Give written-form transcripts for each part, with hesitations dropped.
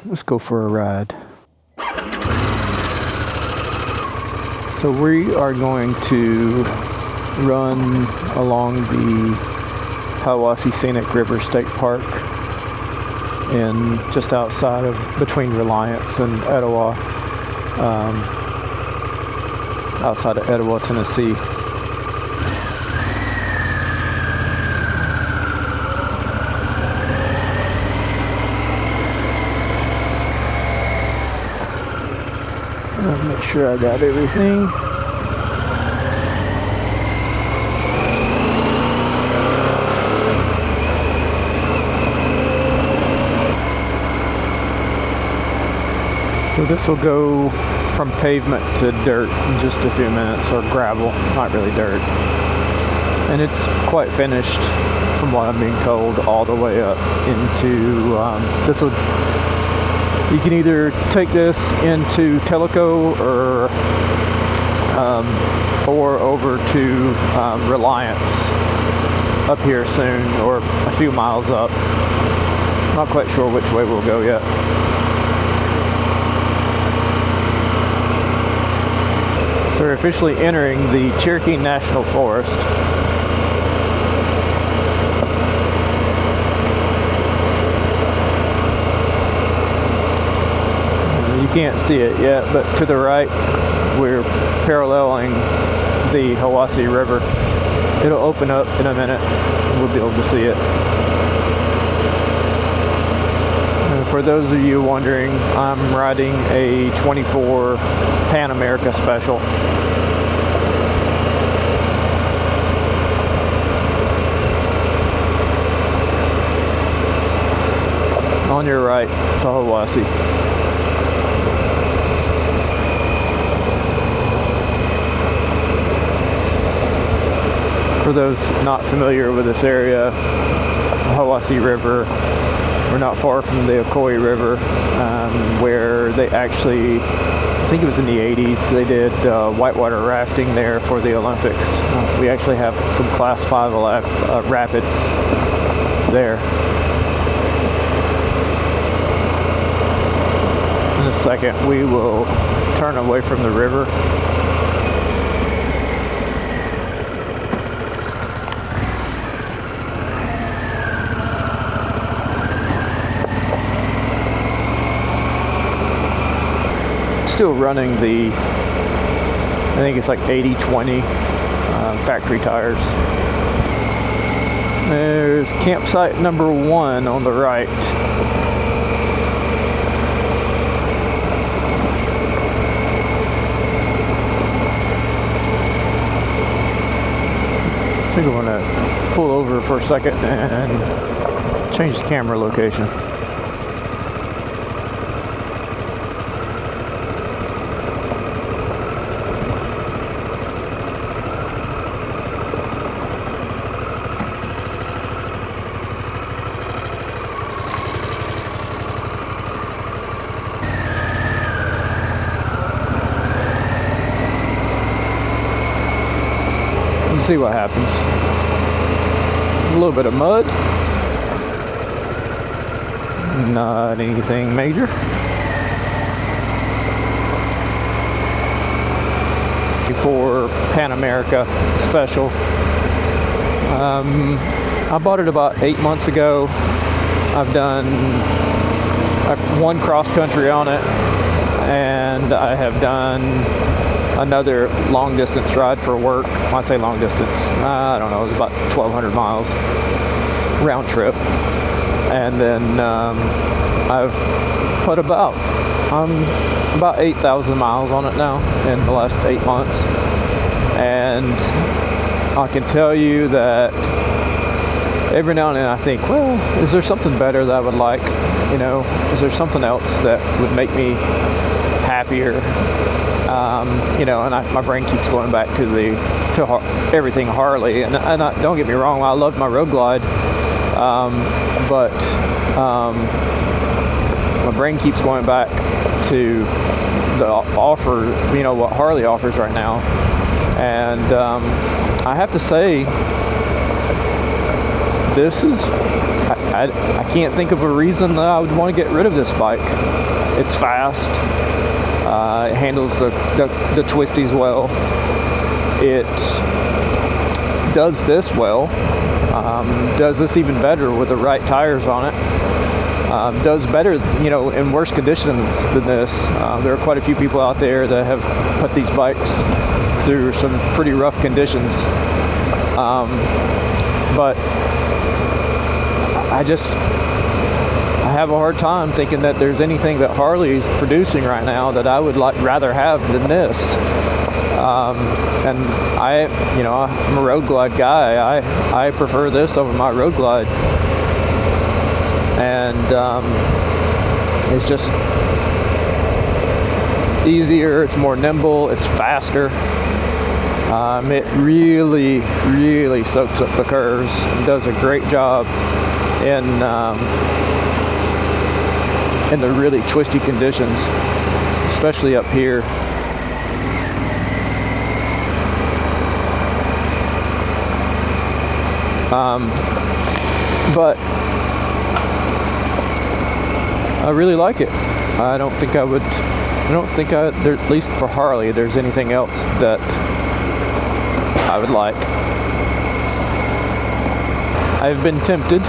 Let's go for a ride. So we are going to run along the Hiwassee Scenic River State Park in just outside of between Reliance and Etowah, outside of Etowah, Tennessee. I'll make sure I got everything. So this will go from pavement to dirt in just a few minutes, or gravel, not really dirt. And it's quite finished, from what I'm being told, all the way up into, you can either take this into Tellico or over to Reliance up here soon, or a few miles up. Not quite sure which way we'll go yet. So we're officially entering the Cherokee National Forest. You can't see it yet, but to the right, we're paralleling the Hiwassee River. It'll open up in a minute, and we'll be able to see it. And for those of you wondering, I'm riding a 24 Pan America special. On your right, it's Hiwassee. For those not familiar with this area, the Hiwassee River, we're not far from the Ocoee River, where they actually, I think it was in the 80s, they did whitewater rafting there for the Olympics. We actually have some Class 5 rapids there. In a second, we will turn away from the river. Still running the, I think it's like 80-20 factory tires. There's campsite number 1 on the right. I think I'm going to pull over for a second and change the camera location. See what happens. A little bit of mud. Not anything major. For Pan America special. I bought it about 8 months ago. I've done one cross country on it, and I have done another long distance ride for work. When I say long distance, I don't know, it was about 1,200 miles round trip. And then I've put about 8,000 miles on it now in the last 8 months. And I can tell you that every now and then I think, well, is there something better that I would like? You know, is there something else that would make me happier? You know, and my brain keeps going back to everything Harley, and don't get me wrong, I love my road glide, but my brain keeps going back to the offer, you know, what Harley offers right now, and I have to say, this is, I can't think of a reason that I would want to get rid of this bike. It's fast. It handles the twisties well. It does this well. Does this even better with the right tires on it. Does better, in worse conditions than this. There are quite a few people out there that have put these bikes through some pretty rough conditions. But I have a hard time thinking that there's anything that Harley's producing right now that I would rather have than this. And I'm a Road Glide guy. I prefer this over my Road Glide. And it's just easier, it's more nimble, it's faster. It really, really soaks up the curves and does a great job in the really twisty conditions, especially up here. But I really like it. I don't think at least for Harley, there's anything else that I would like. I've been tempted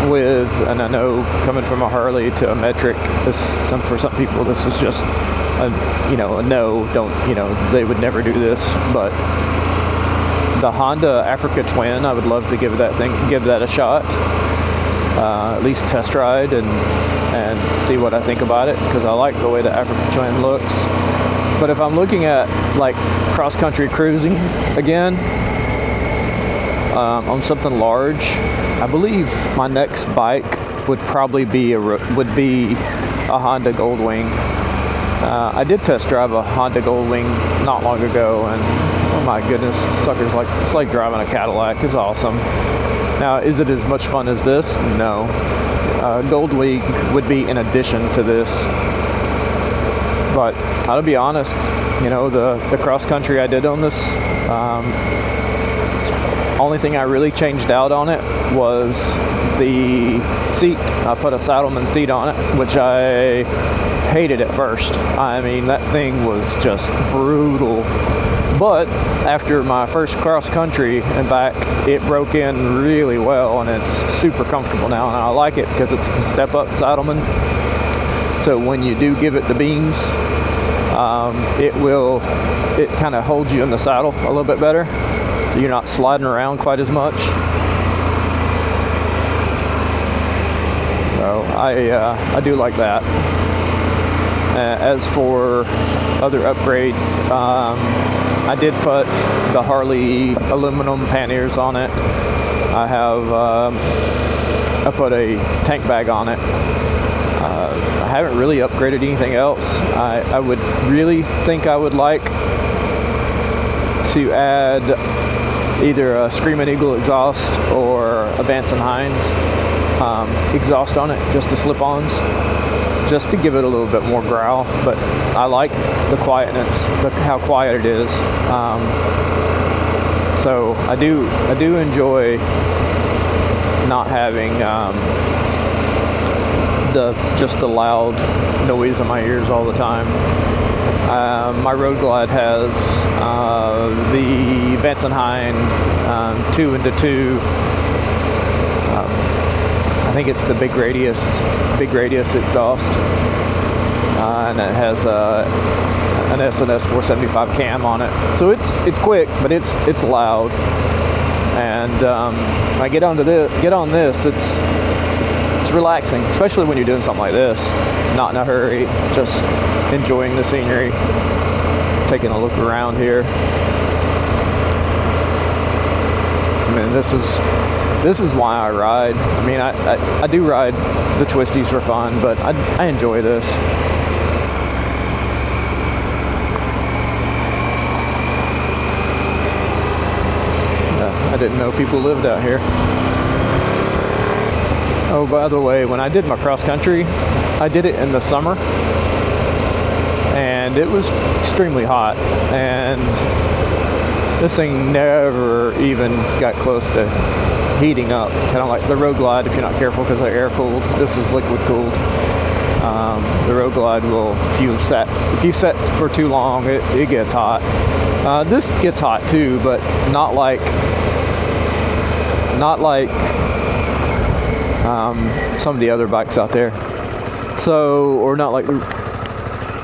with, and I know coming from a Harley to a metric, for some people this is just a no, they would never do this, but the Honda Africa Twin, I would love to give that a shot, at least test ride and see what I think about it, because I like the way the Africa Twin looks. But if I'm looking at like cross-country cruising again, on something large, I believe my next bike would probably be a Honda Goldwing. I did test drive a Honda Goldwing not long ago, and oh my goodness, it's like driving a Cadillac. It's awesome. Now, is it as much fun as this? No. Goldwing would be in addition to this. But I'll be honest, the cross country I did on this, only thing I really changed out on it was the seat. I put a Saddleman seat on it, which I hated at first. I mean, that thing was just brutal. But after my first cross country and back, it broke in really well, and it's super comfortable now, and I like it because it's the step up Saddleman. So when you do give it the beans, it kind of holds you in the saddle a little bit better, so you're not sliding around quite as much. So I do like that. As for other upgrades, I did put the Harley aluminum panniers on it. I put a tank bag on it. I haven't really upgraded anything else. I would really think I would like to add either a Screamin' Eagle exhaust or a Vance & Hines exhaust on it, just to slip-ons, just to give it a little bit more growl. But I like the quietness, how quiet it is. So I do enjoy not having just the loud noise in my ears all the time. My Road Glide has the Vance & Hines 2-into-2. I think it's the big radius exhaust, and it has an SNS 475 cam on it. So it's quick, but it's loud. And when I get on this, it's relaxing, especially when you're doing something like this. Not in a hurry, just enjoying the scenery, taking a look around here. I mean, this is why I ride. I mean, I do ride the twisties for fun, but I enjoy this. I didn't know people lived out here. Oh, by the way, when I did my cross country, I did it in the summer, and it was extremely hot, and this thing never even got close to heating up, kind of like the Road Glide if you're not careful, because they're air cooled. This is liquid cooled. The Road Glide will, if you set for too long, it gets hot. This gets hot too, but not like some of the other bikes out there. So, or not like,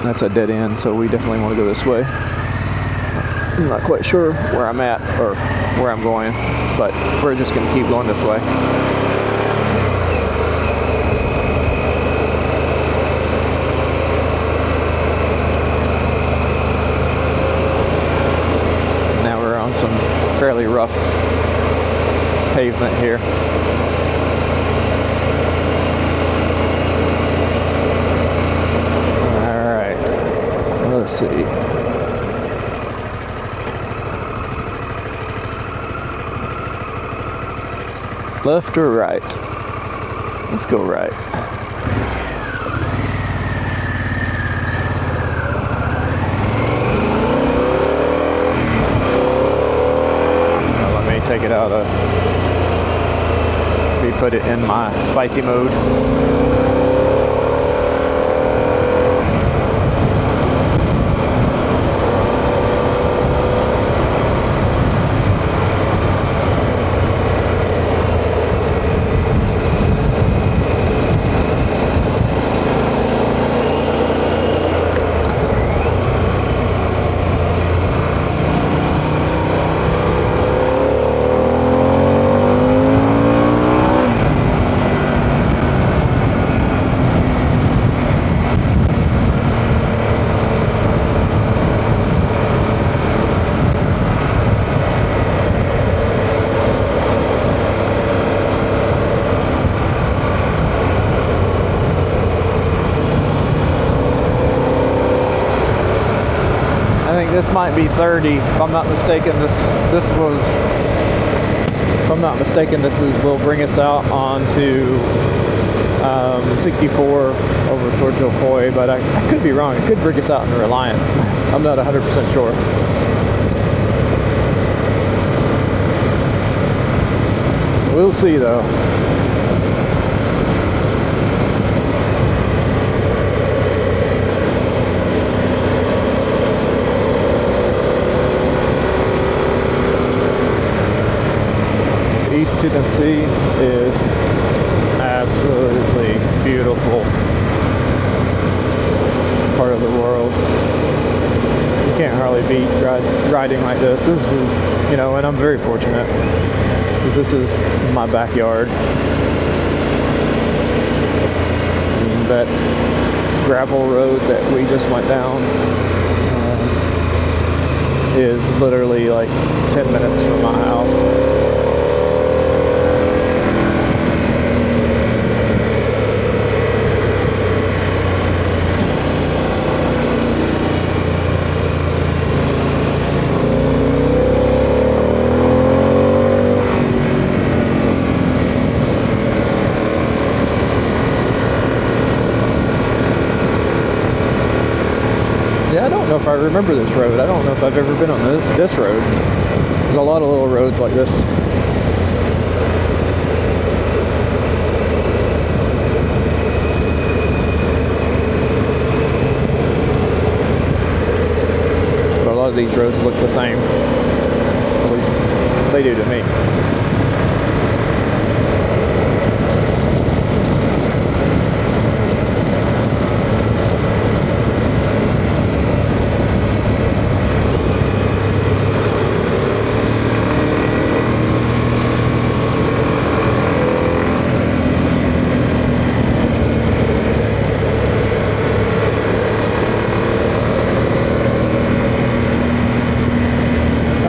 that's a dead end, so we definitely want to go this way. I'm not quite sure where I'm at or where I'm going, but we're just going to keep going this way. Now we're on some fairly rough pavement here. Let's see. Left or right? Let's go right. Now let me take it out of, put it in my spicy mode. This might be 30, if I'm not mistaken. This was, if I'm not mistaken, will bring us out onto 64 over towards Ocoee, but I could be wrong. It could bring us out into Reliance. I'm not 100% sure. We'll see though. East Tennessee is absolutely beautiful part of the world. You can't hardly beat riding like this. This is, and I'm very fortunate because this is my backyard. And that gravel road that we just went down is literally like 10 minutes from my house. I don't know if I remember this road. I don't know if I've ever been on this road. There's a lot of little roads like this. But a lot of these roads look the same. At least they do to me.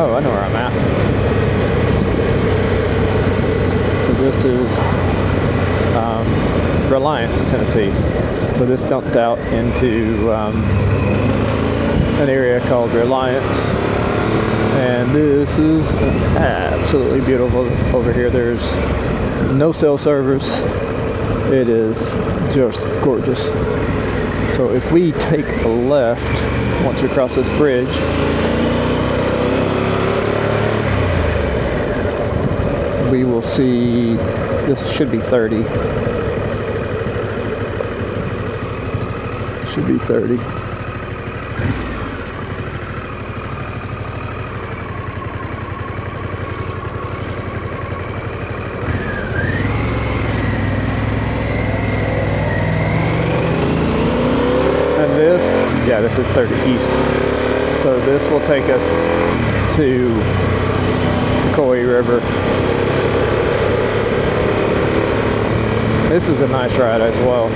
Oh, I know where I'm at. So this is Reliance, Tennessee. So this dumped out into an area called Reliance. And this is absolutely beautiful over here. There's no cell service. It is just gorgeous. So if we take a left, once we cross this bridge, we will see, this should be 30. Should be 30. And this, yeah, this is 30 east. So this will take us to the Coy River. This is a nice ride as well.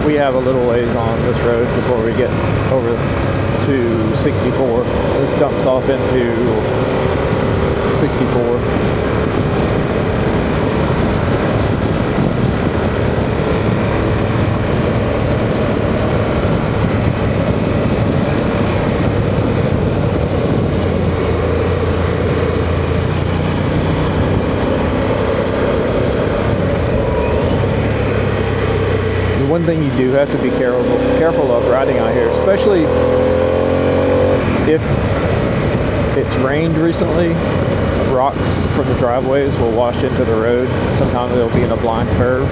We have a little ways on this road before we get over to 64. This dumps off into 64. One thing you do have to be careful of riding out here, especially if it's rained recently. Rocks from the driveways will wash into the road. Sometimes they'll be in a blind curve.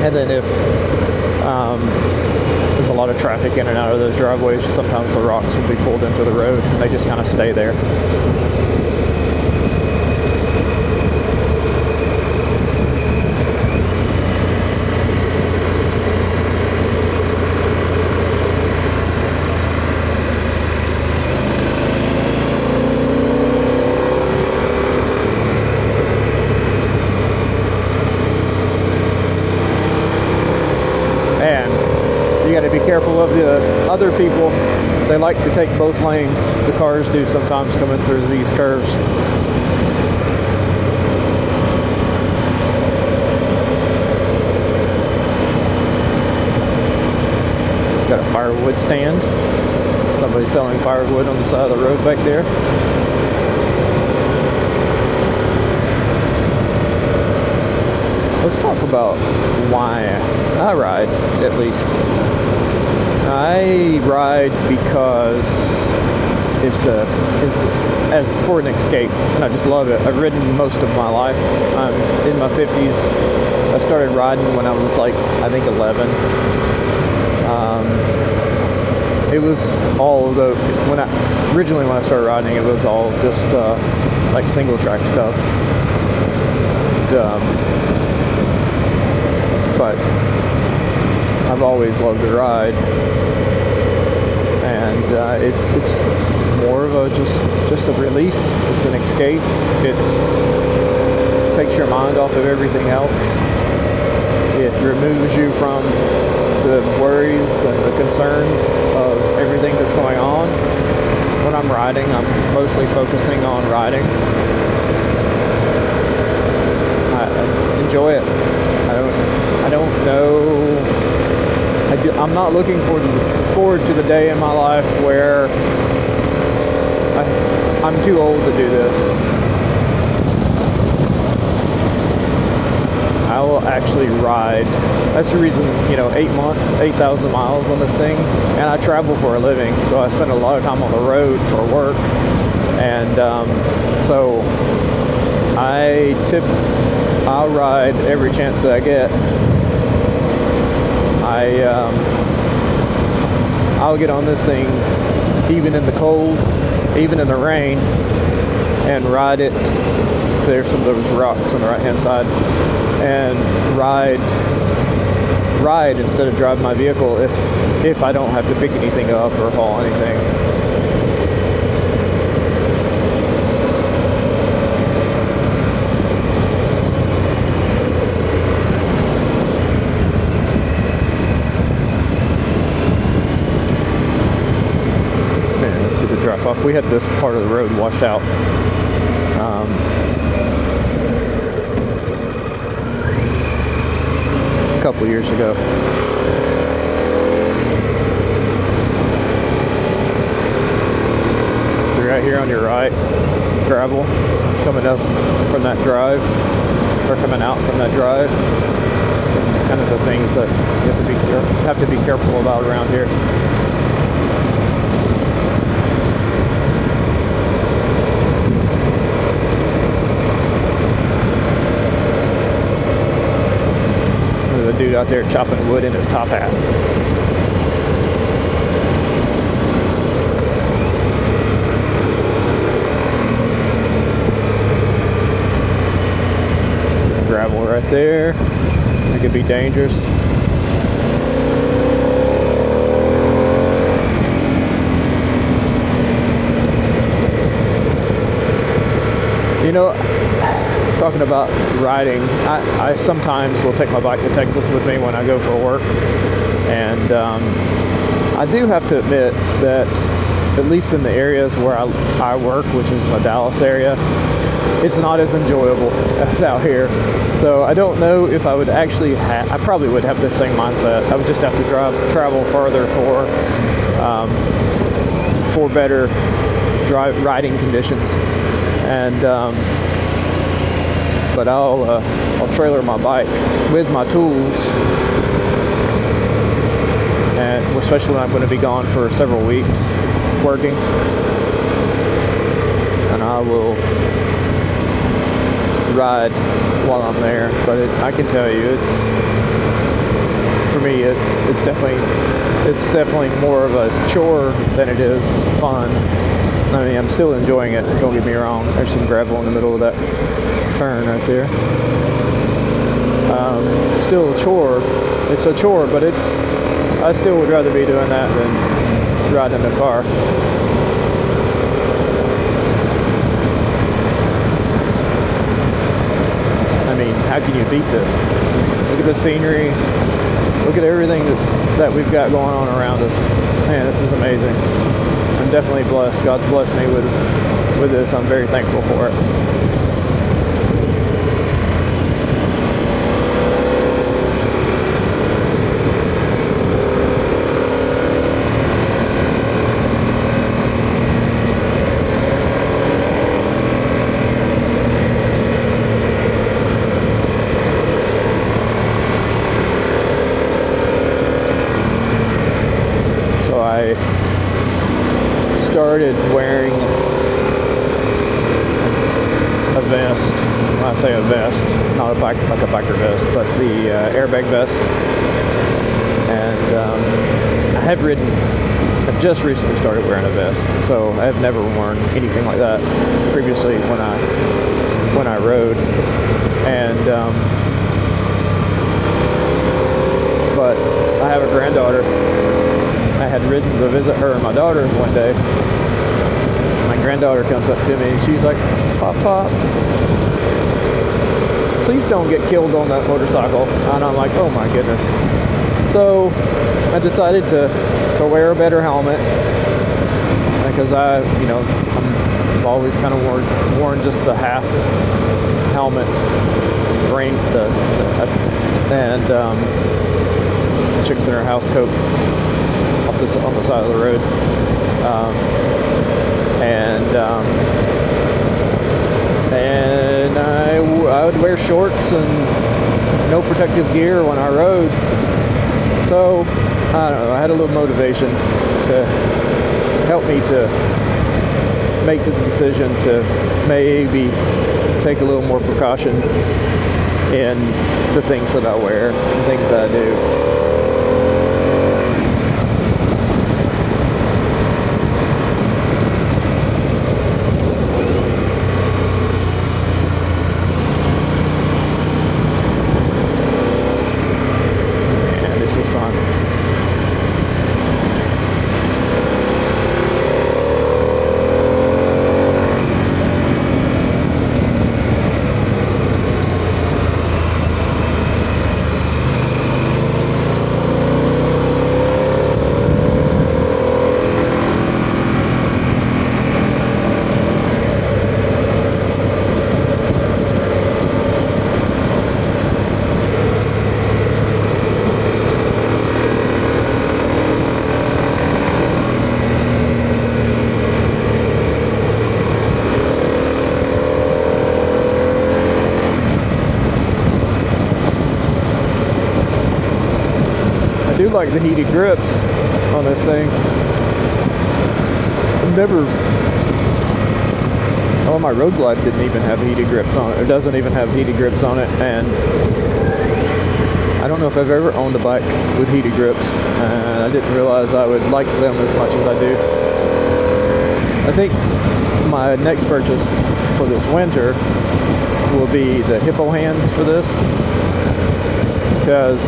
And then if there's a lot of traffic in and out of those driveways, sometimes the rocks will be pulled into the road and they just kind of stay there. You got to be careful of the other people. They like to take both lanes. The cars do sometimes coming through these curves. Got a firewood stand. Somebody selling firewood on the side of the road back there. Let's talk about why I ride, at least. I ride because it's as for an escape, and I just love it. I've ridden most of my life. I'm in my 50s. I started riding when I was like, I think 11. It was all of the, originally when I started riding, it was all just like single track stuff. But I've always loved to ride, and it's more of a just a release. It's an escape. It takes your mind off of everything else. It removes you from the worries and the concerns of everything that's going on. When I'm riding, I'm mostly focusing on riding. I enjoy it. I don't know. I'm not looking forward to the day in my life where I'm too old to do this. I will actually ride. That's the reason, 8 months, 8,000 miles on this thing, and I travel for a living, so I spend a lot of time on the road for work, and so I'll ride every chance that I get. I'll get on this thing even in the cold, even in the rain, and ride it. There's some of those rocks on the right hand side, and ride instead of driving my vehicle if I don't have to pick anything up or haul anything. off. We had this part of the road washed out. A couple years ago. So right here on your right, gravel coming up from that drive, or coming out from that drive. Kind of the things that you have to be careful about around here. There's a dude out there chopping wood in his top hat. Some gravel right there. It could be dangerous. You know, talking about riding, I sometimes will take my bike to Texas with me when I go for work, and I do have to admit that at least in the areas where I work, which is the Dallas area, it's not as enjoyable as out here. So I don't know if I would actually I probably would have the same mindset. I would just have to travel farther for better riding conditions. And but I'll trailer my bike with my tools, and especially when I'm going to be gone for several weeks working, and I will ride while I'm there. But I can tell you, for me, it's definitely more of a chore than it is fun. I mean, I'm still enjoying it, don't get me wrong. There's some gravel in the middle of that turn right there. Still a chore. It's a chore, but I still would rather be doing that than riding in the car. I mean, how can you beat this? Look at the scenery. Look at everything that we've got going on around us. Man, this is amazing. I'm definitely blessed. God's blessed me with this. I'm very thankful for it. So I started wearing a vest. When I say a vest, not like a biker vest, but the airbag vest. And I've just recently started wearing a vest, so I have never worn anything like that previously when I rode. And but I have a granddaughter. I had ridden to visit her and my daughter one day. My granddaughter comes up to me and she's like, "Pop, please don't get killed on that motorcycle." And I'm like, oh my goodness. So I decided to wear a better helmet, because I've always kind of worn just the half helmets, chicks in her house coat on the side of the road, and I would wear shorts and no protective gear when I rode. So I don't know, I had a little motivation to help me to make the decision to maybe take a little more precaution in the things that I wear, the things that I do. like the heated grips on this thing. Never. Oh, my Road Glide didn't even have heated grips on it. It doesn't even have heated grips on it, and I don't know if I've ever owned a bike with heated grips, and I didn't realize I would like them as much as I do. I think my next purchase for this winter will be the hippo hands for this, because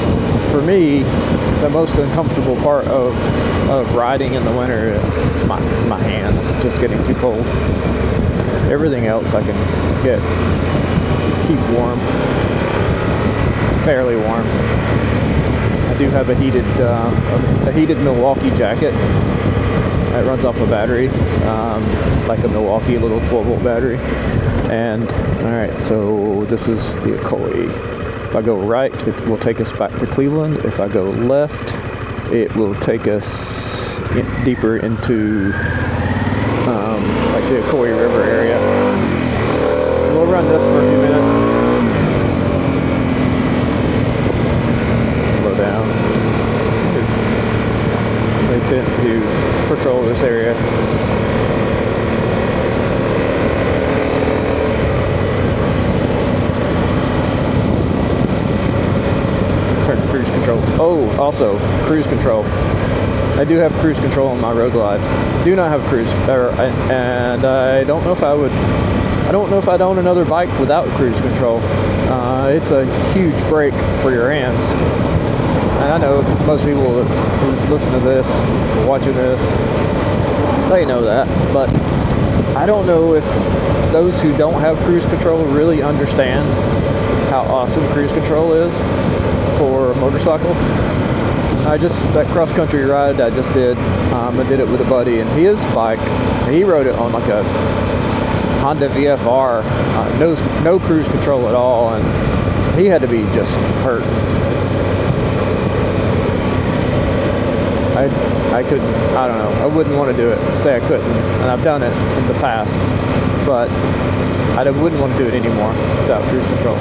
for me, the most uncomfortable part of riding in the winter is my hands just getting too cold. Everything else I can keep warm, fairly warm. I do have a heated Milwaukee jacket that runs off a battery, like a Milwaukee little 12-volt battery. And all right, so this is the Akoi. If I go right, it will take us back to Cleveland. If I go left, it will take us deeper into like the Akoi River area. We'll run this for a few minutes. Slow down. They tend to patrol this area. Turn to cruise control. Oh, also cruise control. I do have cruise control on my Road Glide. Do not have cruise, and I don't know if I would. I don't know if I'd own another bike without cruise control. It's a huge break for your hands. And I know most people who listen to this, watching this, they know that. But I don't know if those who don't have cruise control really understand how awesome cruise control is for a motorcycle. That cross-country ride I just did, I did it with a buddy, and his bike, he rode it on like a Honda VFR, no cruise control at all, and he had to be just hurt. I couldn't, I don't know, I wouldn't want to do it, say I couldn't, and I've done it in the past, but I wouldn't want to do it anymore without cruise control.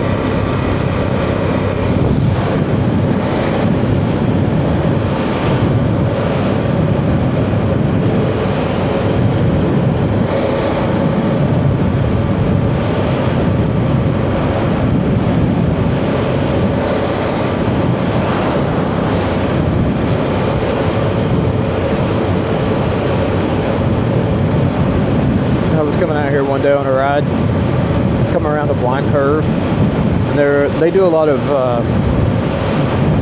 Coming out here one day on a ride, coming around a blind curve, and they do a lot of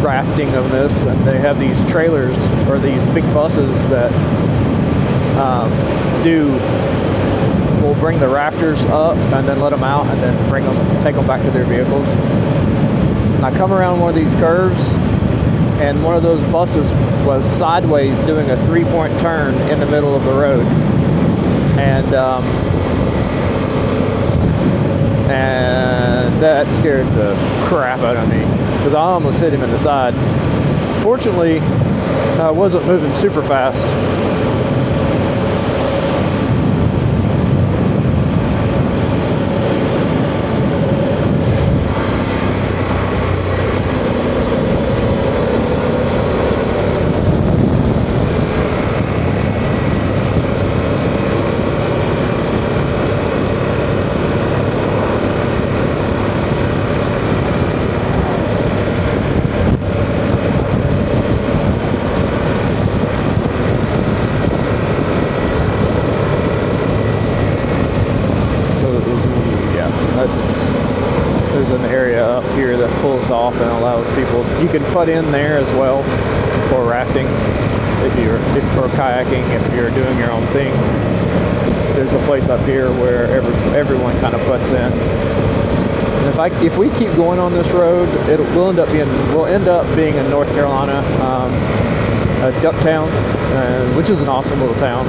rafting of this, and they have these trailers or these big buses that will bring the rafters up and then let them out and then take them back to their vehicles. And I come around one of these curves, and one of those buses was sideways doing a 3-point turn in the middle of the road. And that scared the crap out of me, because I almost hit him in the side. Fortunately, I wasn't moving super fast. There's an area up here that pulls off and allows people, you can put in there as well for rafting or kayaking if you're doing your own thing. There's a place up here where everyone kind of puts in. And if we keep going on this road, we'll end up being in North Carolina, Ducktown, which is an awesome little town.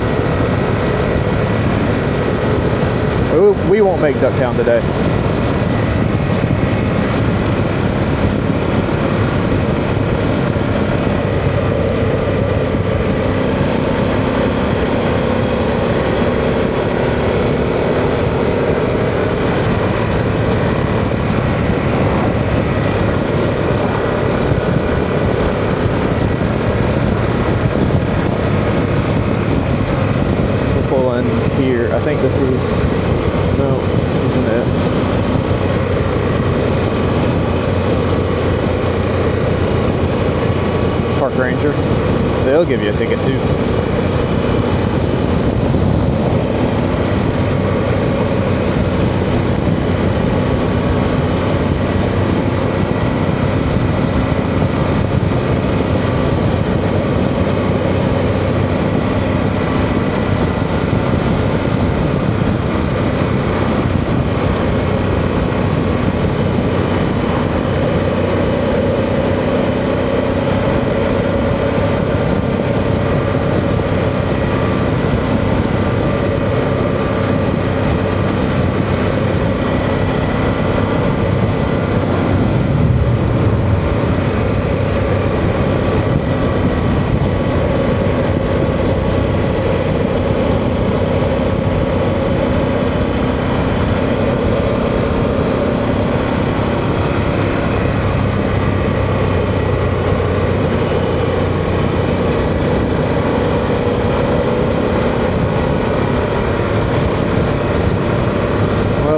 We won't make Ducktown today. here. I think this is, no, this isn't it. Park ranger. They'll give you a ticket too.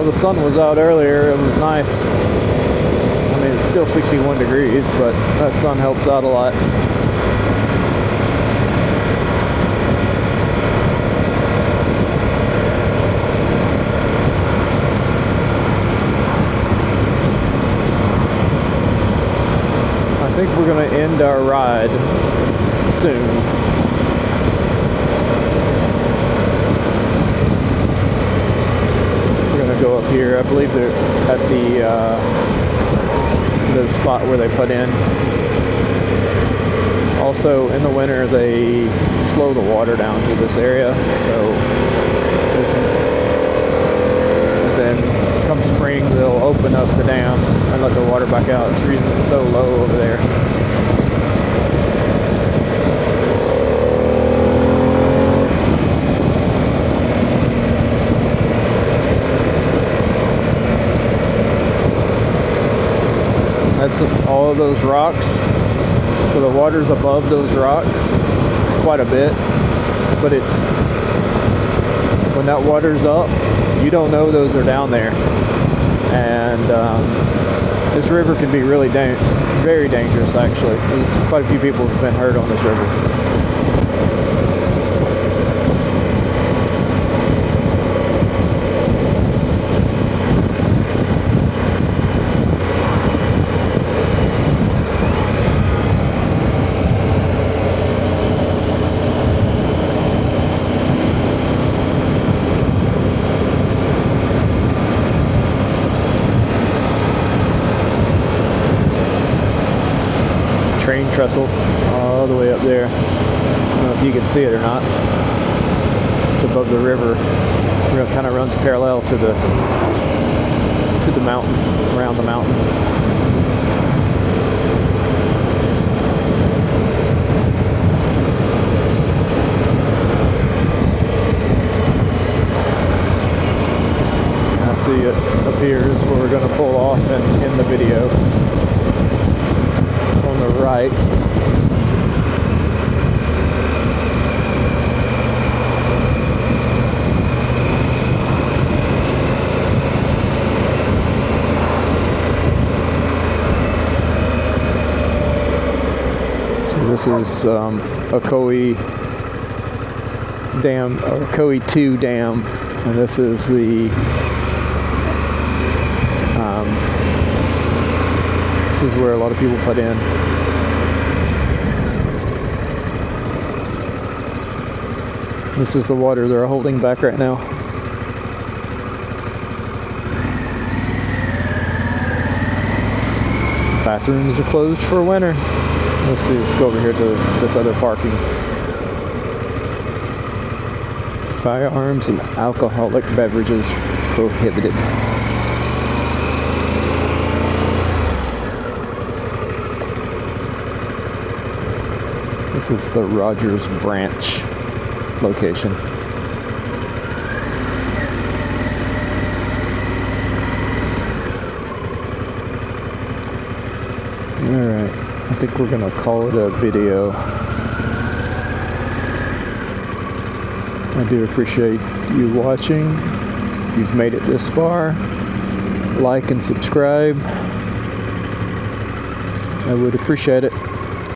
The sun was out earlier, it was nice. I mean, it's still 61 degrees, but that sun helps out a lot. I think we're going to end our ride soon. Go up here. I believe they're at the spot where they put in. Also, in the winter, they slow the water down through this area. So, and then come spring, they'll open up the dam and let the water back out. It's the reason it's so low over there. That's all of those rocks. So the water's above those rocks quite a bit, but it's when that water's up, you don't know those are down there. And this river can be really very dangerous, actually. There's quite a few people who've been hurt on this river. Train trestle all the way up there. I don't know if you can see it or not. It's above the river. It kind of runs parallel to the mountain, around the mountain. I see it up here is where we're going to pull off and end the video. On the right. So this is Ocoee Dam, or Ocoee 2 Dam, and this is the this is where a lot of people put in. This is the water they're holding back right now. Bathrooms are closed for winter. Let's see, let's go over here to this other parking. Firearms and alcoholic beverages prohibited. This is the Rogers Branch location. Alright, I think we're gonna call it a video. I do appreciate you watching. If you've made it this far, like and subscribe. I would appreciate it.